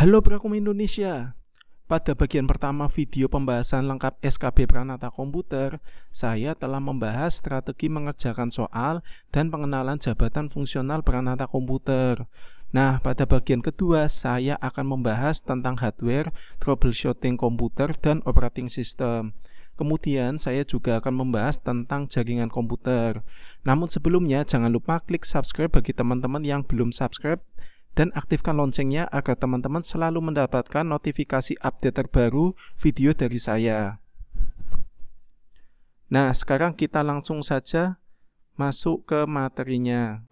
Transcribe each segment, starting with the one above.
Halo Prakum Indonesia. Pada bagian pertama video pembahasan lengkap SKB Pranata Komputer, saya telah membahas strategi mengerjakan soal dan pengenalan jabatan fungsional Pranata Komputer. Nah, pada bagian kedua saya akan membahas tentang hardware, troubleshooting komputer, dan operating system. Kemudian saya juga akan membahas tentang jaringan komputer. Namun sebelumnya jangan lupa klik subscribe bagi teman-teman yang belum subscribe dan aktifkan loncengnya agar teman-teman selalu mendapatkan notifikasi update terbaru video dari saya. Nah, sekarang kita langsung saja masuk ke materinya.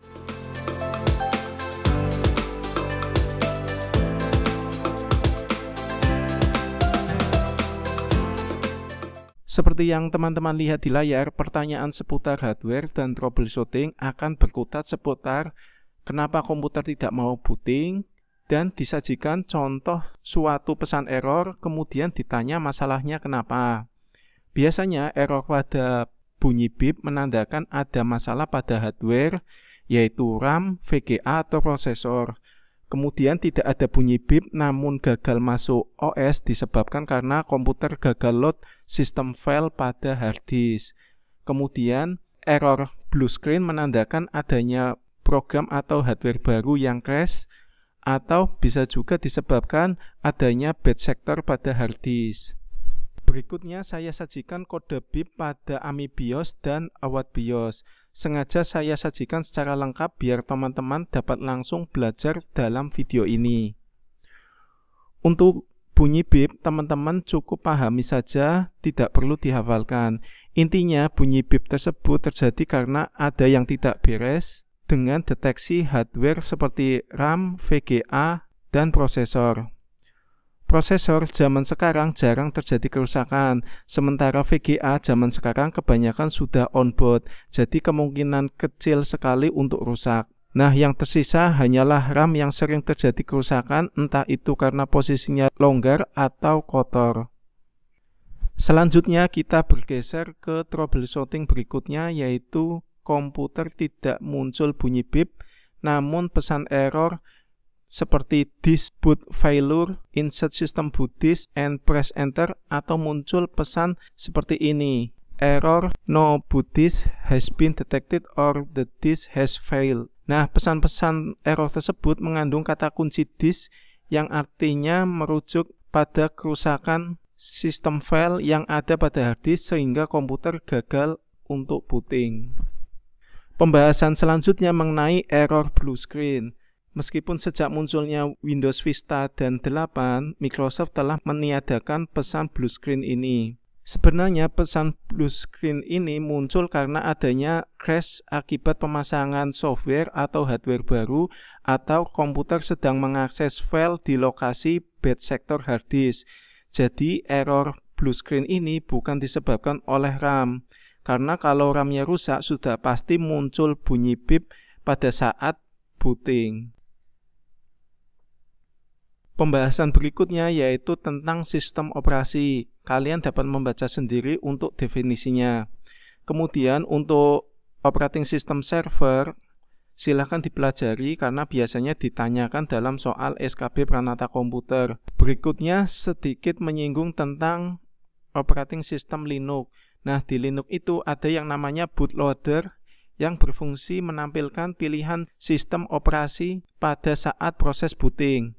Seperti yang teman-teman lihat di layar, pertanyaan seputar hardware dan troubleshooting akan berkutat seputar kenapa komputer tidak mau booting, dan disajikan contoh suatu pesan error, kemudian ditanya masalahnya kenapa. Biasanya error pada bunyi bip menandakan ada masalah pada hardware, yaitu RAM, VGA, atau prosesor. Kemudian tidak ada bunyi bip namun gagal masuk OS disebabkan karena komputer gagal load sistem file pada hard disk. Kemudian error blue screen menandakan adanya program atau hardware baru yang crash, atau bisa juga disebabkan adanya bad sector pada hard disk. Berikutnya saya sajikan kode bip pada AMI BIOS dan AWAT BIOS. Sengaja saya sajikan secara lengkap biar teman-teman dapat langsung belajar dalam video ini. Untuk bunyi bip, teman-teman cukup pahami saja, tidak perlu dihafalkan. Intinya bunyi bip tersebut terjadi karena ada yang tidak beres dengan deteksi hardware seperti RAM, VGA, dan prosesor. Prosesor zaman sekarang jarang terjadi kerusakan, sementara VGA zaman sekarang kebanyakan sudah on-boot, jadi kemungkinan kecil sekali untuk rusak. Nah, yang tersisa hanyalah RAM yang sering terjadi kerusakan, entah itu karena posisinya longgar atau kotor. Selanjutnya kita bergeser ke troubleshooting berikutnya, yaitu komputer tidak muncul bunyi bip, namun pesan error seperti disk boot failure, insert system boot disk, and press enter, atau muncul pesan seperti ini, error no boot disk has been detected or the disk has failed. Nah, pesan-pesan error tersebut mengandung kata kunci disk yang artinya merujuk pada kerusakan sistem file yang ada pada hard disk sehingga komputer gagal untuk booting. Pembahasan selanjutnya mengenai error blue screen. Meskipun sejak munculnya Windows Vista dan 8, Microsoft telah meniadakan pesan blue screen ini. Sebenarnya pesan blue screen ini muncul karena adanya crash akibat pemasangan software atau hardware baru, atau komputer sedang mengakses file di lokasi bad sector hard disk. Jadi error blue screen ini bukan disebabkan oleh RAM. Karena kalau RAM-nya rusak, sudah pasti muncul bunyi bip pada saat booting. Pembahasan berikutnya yaitu tentang sistem operasi. Kalian dapat membaca sendiri untuk definisinya. Kemudian untuk operating system server, silahkan dipelajari karena biasanya ditanyakan dalam soal SKB Pranata Komputer. Berikutnya sedikit menyinggung tentang operating system Linux. Nah, di Linux itu ada yang namanya bootloader yang berfungsi menampilkan pilihan sistem operasi pada saat proses booting.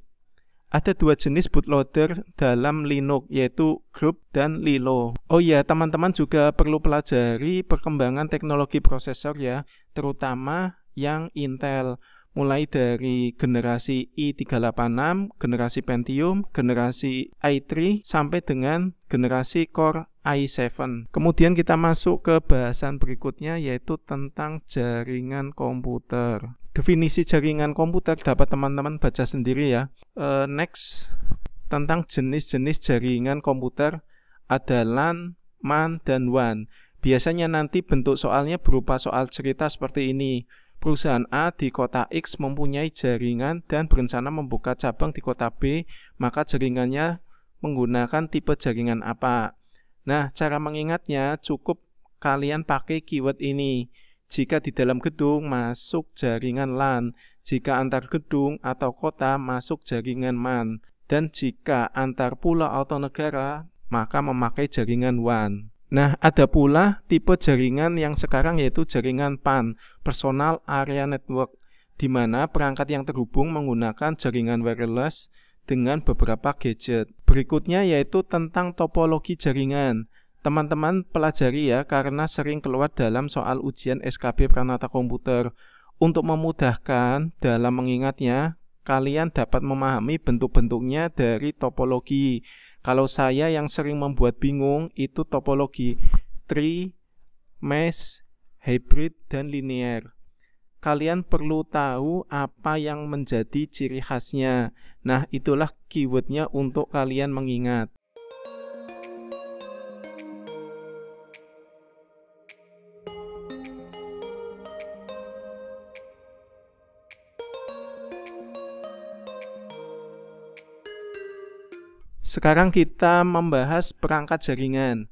Ada dua jenis bootloader dalam Linux, yaitu Grub dan Lilo. Oh iya, teman-teman juga perlu pelajari perkembangan teknologi prosesor ya, terutama yang Intel. Mulai dari generasi i386, generasi Pentium, generasi i3, sampai dengan generasi Core i7. Kemudian kita masuk ke bahasan berikutnya, yaitu tentang jaringan komputer. Definisi jaringan komputer dapat teman-teman baca sendiri ya. Next, tentang jenis-jenis jaringan komputer ada LAN, MAN, dan WAN. Biasanya nanti bentuk soalnya berupa soal cerita seperti ini. Perusahaan A di kota X mempunyai jaringan dan berencana membuka cabang di kota B, maka jaringannya menggunakan tipe jaringan apa? Nah, cara mengingatnya cukup kalian pakai keyword ini. Jika di dalam gedung masuk jaringan LAN, jika antar gedung atau kota masuk jaringan MAN. Dan jika antar pulau atau negara, maka memakai jaringan WAN. Nah, ada pula tipe jaringan yang sekarang yaitu jaringan PAN, Personal Area Network, di mana perangkat yang terhubung menggunakan jaringan wireless dengan beberapa gadget. Berikutnya yaitu tentang topologi jaringan. Teman-teman pelajari ya, karena sering keluar dalam soal ujian SKB Pranata Komputer. Untuk memudahkan dalam mengingatnya, kalian dapat memahami bentuk-bentuknya dari topologi. Kalau saya yang sering membuat bingung itu topologi tree, mesh, hybrid, dan linear. Kalian perlu tahu apa yang menjadi ciri khasnya. Nah, itulah keywordnya untuk kalian mengingat. Sekarang kita membahas perangkat jaringan.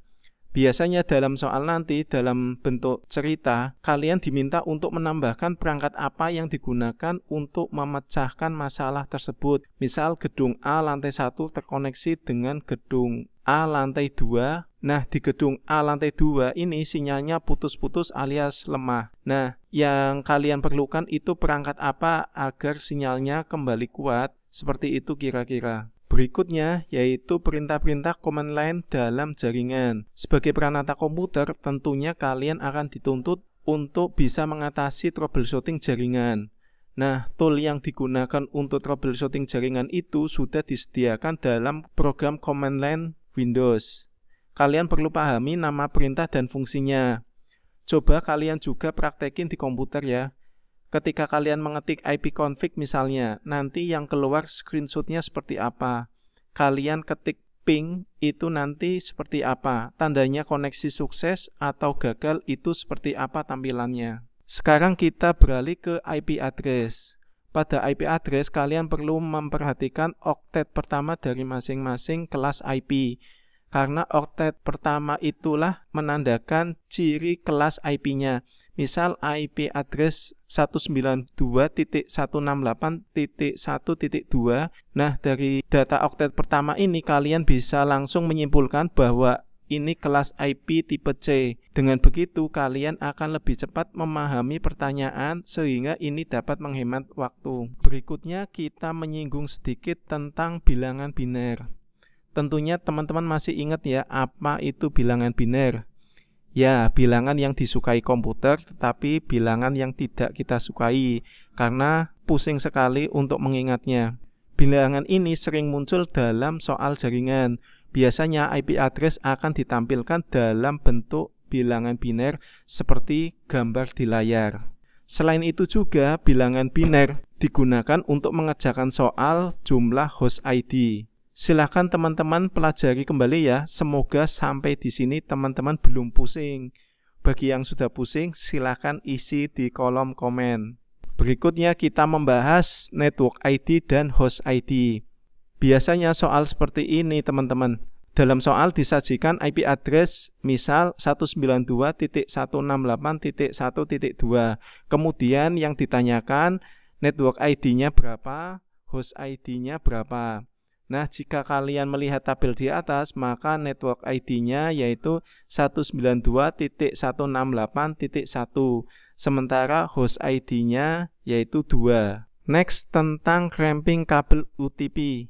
Biasanya dalam soal nanti, dalam bentuk cerita, kalian diminta untuk menambahkan perangkat apa yang digunakan untuk memecahkan masalah tersebut. Misal gedung A lantai 1 terkoneksi dengan gedung A lantai 2. Nah, di gedung A lantai 2 ini sinyalnya putus-putus alias lemah. Nah, yang kalian perlukan itu perangkat apa agar sinyalnya kembali kuat? Seperti itu kira-kira. Berikutnya yaitu perintah-perintah command line dalam jaringan. Sebagai peranata komputer, tentunya kalian akan dituntut untuk bisa mengatasi troubleshooting jaringan. Nah, tool yang digunakan untuk troubleshooting jaringan itu sudah disediakan dalam program command line Windows. Kalian perlu pahami nama perintah dan fungsinya. Coba kalian juga praktekin di komputer ya. Ketika kalian mengetik ipconfig misalnya, nanti yang keluar screenshotnya seperti apa. Kalian ketik ping itu nanti seperti apa. Tandanya koneksi sukses atau gagal itu seperti apa tampilannya. Sekarang kita beralih ke IP address. Pada IP address kalian perlu memperhatikan oktet pertama dari masing-masing kelas IP. Karena oktet pertama itulah menandakan ciri kelas IP-nya. Misal IP address 192.168.1.2. Nah, dari data oktet pertama ini kalian bisa langsung menyimpulkan bahwa ini kelas IP tipe C. Dengan begitu kalian akan lebih cepat memahami pertanyaan sehingga ini dapat menghemat waktu. Berikutnya kita menyinggung sedikit tentang bilangan biner. Tentunya teman-teman masih ingat ya apa itu bilangan biner. Ya, bilangan yang disukai komputer tetapi bilangan yang tidak kita sukai karena pusing sekali untuk mengingatnya. Bilangan ini sering muncul dalam soal jaringan. Biasanya IP address akan ditampilkan dalam bentuk bilangan biner seperti gambar di layar. Selain itu juga bilangan biner digunakan untuk mengerjakan soal jumlah host ID. Silahkan teman-teman pelajari kembali ya. Semoga sampai di sini teman-teman belum pusing. Bagi yang sudah pusing, silahkan isi di kolom komen. Berikutnya kita membahas network ID dan host ID. Biasanya soal seperti ini teman-teman. Dalam soal disajikan IP address misal 192.168.1.2. Kemudian yang ditanyakan network ID-nya berapa, host ID-nya berapa. Nah, jika kalian melihat tabel di atas, maka network ID-nya yaitu 192.168.1, sementara host ID-nya yaitu 2. Next, tentang cramping kabel UTP.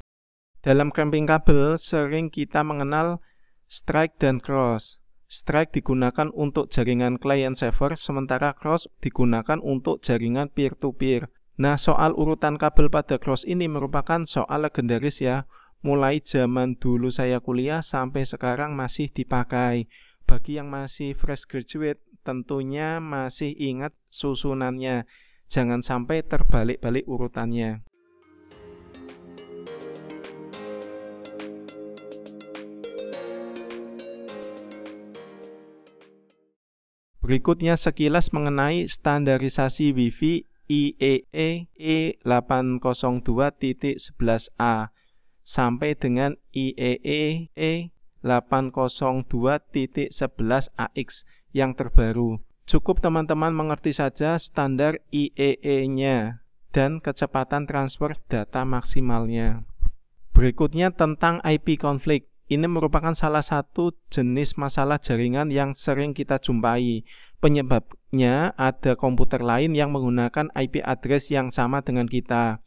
Dalam cramping kabel sering kita mengenal strike dan cross. Strike digunakan untuk jaringan client server, sementara cross digunakan untuk jaringan peer-to-peer. Nah, soal urutan kabel pada cross ini merupakan soal legendaris ya. Mulai zaman dulu saya kuliah sampai sekarang masih dipakai. Bagi yang masih fresh graduate tentunya masih ingat susunannya. Jangan sampai terbalik-balik urutannya. Berikutnya sekilas mengenai standarisasi Wi-Fi IEEE E802.11a sampai dengan IEEE E802.11ax yang terbaru. Cukup teman-teman mengerti saja standar IEEE-nya dan kecepatan transfer data maksimalnya. Berikutnya tentang IP konflik. Ini merupakan salah satu jenis masalah jaringan yang sering kita jumpai. Penyebabnya ada komputer lain yang menggunakan IP address yang sama dengan kita.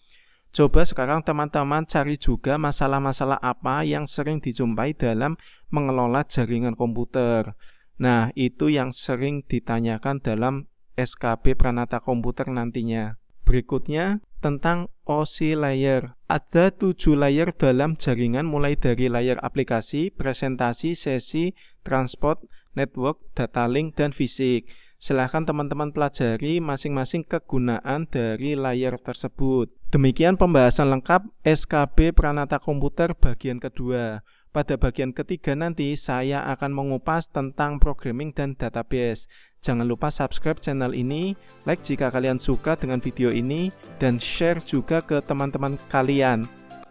Coba sekarang teman-teman cari juga masalah-masalah apa yang sering dijumpai dalam mengelola jaringan komputer. Nah, itu yang sering ditanyakan dalam SKB Pranata Komputer nantinya. Berikutnya tentang OSI layer. Ada 7 layer dalam jaringan mulai dari layer aplikasi, presentasi, sesi, transport, network, data link, dan fisik. Silahkan teman-teman pelajari masing-masing kegunaan dari layer tersebut. Demikian pembahasan lengkap SKB Pranata Komputer bagian kedua. Pada bagian ketiga nanti saya akan mengupas tentang programming dan database. Jangan lupa subscribe channel ini, like jika kalian suka dengan video ini, dan share juga ke teman-teman kalian.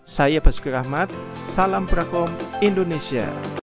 Saya Basuki Rahmat, salam Prakom Indonesia.